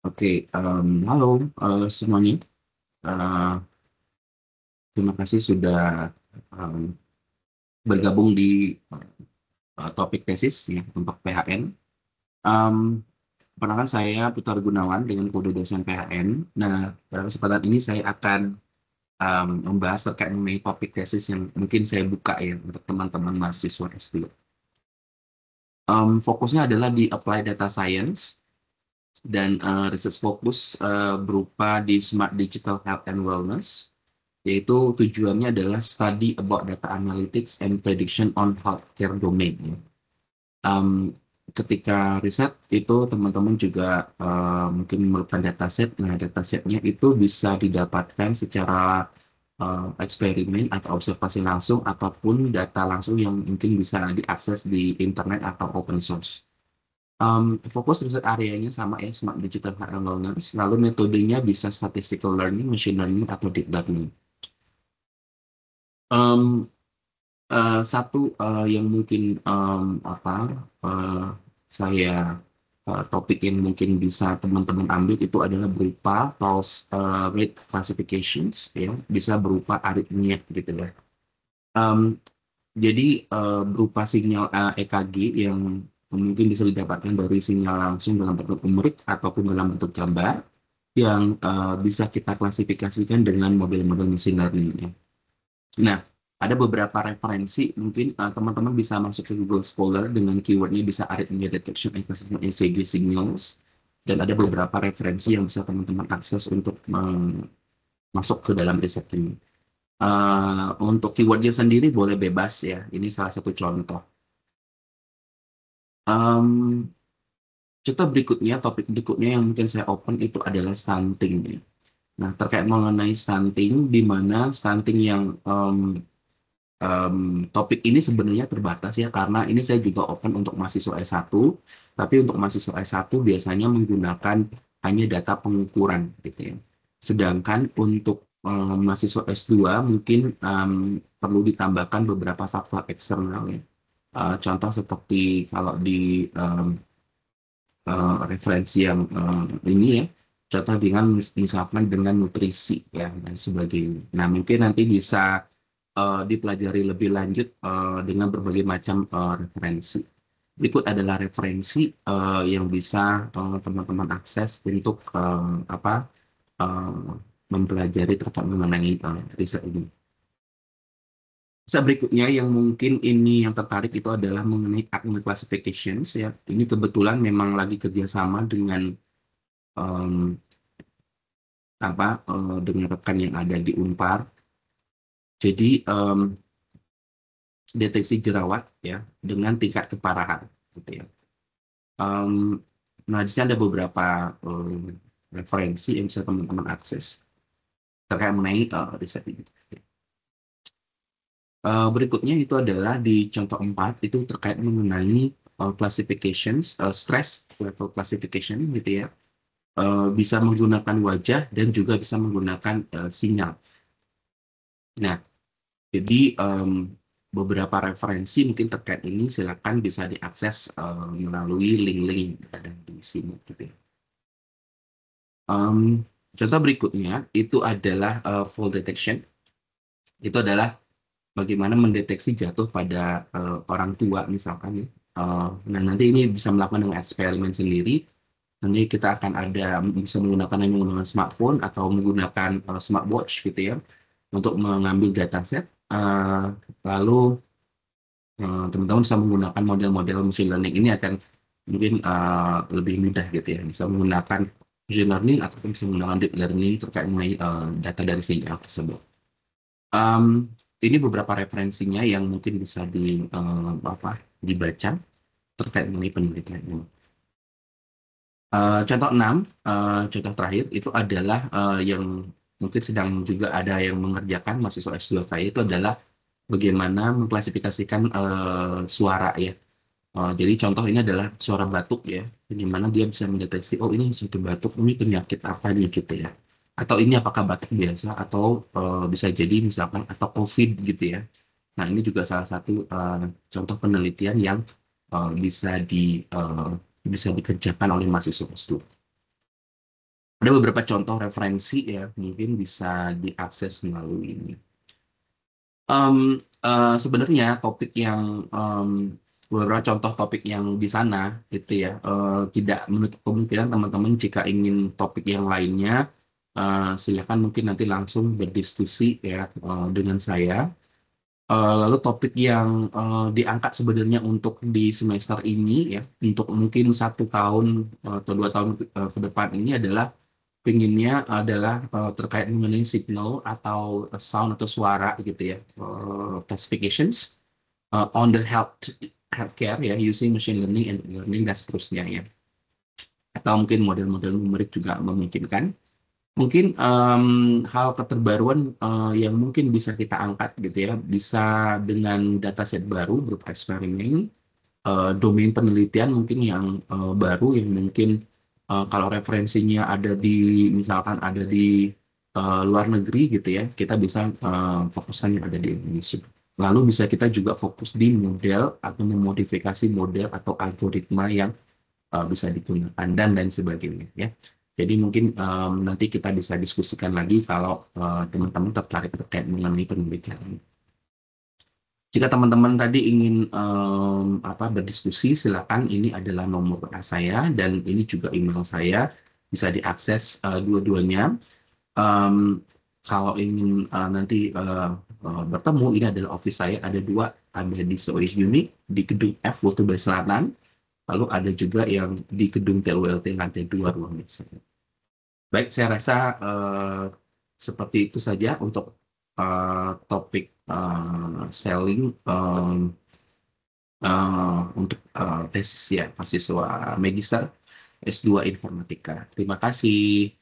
Oke, halo semuanya. Eh, Terima kasih sudah em, bergabung di topik tesis ya untuk PHN. Em, Perkenalkan saya Putar Gunawan dengan kode dosen PHN. Nah, pada kesempatan ini saya akan membahas terkait mengenai topik tesis yang mungkin saya buka ya untuk teman-teman mahasiswa S2. Fokusnya adalah di Applied Data Science dan research fokus berupa di Smart Digital Health and Wellness, yaitu tujuannya adalah study about data analytics and prediction on healthcare domain. Um, Ketika riset itu teman-teman juga mungkin memerlukan dataset. Nah, datasetnya itu bisa didapatkan secara eksperimen atau observasi langsung ataupun data langsung yang mungkin bisa diakses di internet atau open source. Fokus riset areanya sama ya, Smart Digital Health and Wellness. Lalu metodenya bisa statistical learning, machine learning, atau deep learning. Um, Satu yang mungkin apa uh, saya topik yang mungkin bisa teman-teman ambil itu adalah berupa pulse rate classifications ya, bisa berupa aritmia gitu ya. Um, jadi berupa sinyal EKG yang mungkin bisa didapatkan dari sinyal langsung dalam bentuk numerik ataupun dalam bentuk gambar yang bisa kita klasifikasikan dengan model-model machine learning ya. Nah, ada beberapa referensi, mungkin teman-teman bisa masuk ke Google Scholar dengan keywordnya bisa arrhythmia detection and classification ECG signals, dan ada beberapa referensi yang bisa teman-teman akses untuk masuk ke dalam riset ini. Untuk keywordnya sendiri boleh bebas ya, ini salah satu contoh. Em, Contoh berikutnya, topik berikutnya yang mungkin saya open itu adalah stunting ya. Nah, terkait mengenai stunting, di mana stunting yang em, topik ini sebenarnya terbatas ya karena ini saya juga open untuk mahasiswa S1, tapi untuk mahasiswa S1 biasanya menggunakan hanya data pengukuran gitu ya. Sedangkan untuk mahasiswa S2 mungkin perlu ditambahkan beberapa faktor eksternal ya. Contoh seperti kalau di referensi yang ini ya, contoh dengan misalkan dengan nutrisi ya dan sebagainya. Nah, mungkin nanti bisa dipelajari lebih lanjut dengan berbagai macam referensi. Berikut adalah referensi yang bisa teman-teman akses untuk apa eh, mempelajari terkait mengenai riset ini. Bisa berikutnya yang mungkin ini yang tertarik itu adalah mengenai acne classifications ya. Ini kebetulan memang lagi kerjasama dengan em, dengan rekan yang ada di Unpar. Jadi deteksi jerawat ya dengan tingkat keparahan gitu ya. Em, nah, di sini ada beberapa referensi yang bisa teman-teman akses terkait mengenai riset ini. Berikutnya itu adalah di contoh 4 itu terkait mengenai classifications, stress level classification gitu ya. Bisa menggunakan wajah dan juga bisa menggunakan sinyal. Nah, jadi beberapa referensi mungkin terkait ini silakan bisa diakses melalui link-link yang ada di sini gitu ya. Em, Contoh berikutnya itu adalah fall detection. Itu adalah bagaimana mendeteksi jatuh pada orang tua misalkan ya. Nah, nanti ini bisa melakukan dengan eksperimen sendiri. Nanti kita akan ada bisa menggunakan hanya menggunakan smartphone atau menggunakan smartwatch gitu ya untuk mengambil dataset. Lalu teman-teman bisa menggunakan model-model machine learning ini akan mungkin lebih mudah gitu ya. Bisa menggunakan machine learning ataupun bisa menggunakan deep learning terkait mengenai data dari sinyal tersebut. Em, ini beberapa referensinya yang mungkin bisa dibaca terkait mengenai penelitian ini. Contoh 6, contoh terakhir itu adalah yang mungkin sedang juga ada yang mengerjakan mahasiswa S2 saya itu adalah bagaimana mengklasifikasikan suara ya. Jadi contoh ini adalah suara batuk ya, di mana dia bisa mendeteksi, oh ini suatu batuk, ini penyakit apa nih gitu ya. Atau ini apakah batuk biasa atau bisa jadi misalkan atau COVID gitu ya. Nah ini juga salah satu contoh penelitian yang bisa bisa dikerjakan oleh mahasiswa S2. Ada beberapa contoh referensi ya, mungkin bisa diakses melalui ini. Sebenarnya topik yang beberapa contoh topik yang di sana itu ya, tidak menutup kemungkinan teman-teman jika ingin topik yang lainnya, silakan mungkin nanti langsung berdiskusi ya dengan saya. Lalu topik yang diangkat sebenarnya untuk di semester ini ya, untuk mungkin 1 tahun atau 2 tahun ke depan ini adalah pinginnya adalah terkait mengenai signal atau sound atau suara gitu ya, classifications on the healthcare ya, using machine learning and learning dan seterusnya ya, atau mungkin model-model numerik juga memungkinkan. Mungkin hal keterbaruan yang mungkin bisa kita angkat gitu ya, bisa dengan dataset baru berupa eksperimen, domain penelitian mungkin yang baru yang mungkin kalau referensinya ada di misalkan ada di luar negeri gitu ya, kita bisa fokuskan yang ada di Indonesia. Lalu bisa kita juga fokus di model atau memodifikasi model atau algoritma yang bisa digunakan dan lain sebagainya ya. Jadi mungkin nanti kita bisa diskusikan lagi kalau teman-teman tertarik terkait mengenai penelitian ini. Jika teman-teman tadi ingin berdiskusi, silakan, ini adalah nomor WA saya dan ini juga email saya, bisa diakses dua-duanya. Em, Kalau ingin nanti bertemu, ini adalah office saya, ada dua, ada di Soe Unit di gedung F World Bay Selatan, lalu ada juga yang di gedung TULT lantai 2 ruang biasa. Baik, saya rasa seperti itu saja untuk topik selling untuk tesis ya mahasiswa magister S2 Informatika. Terima kasih.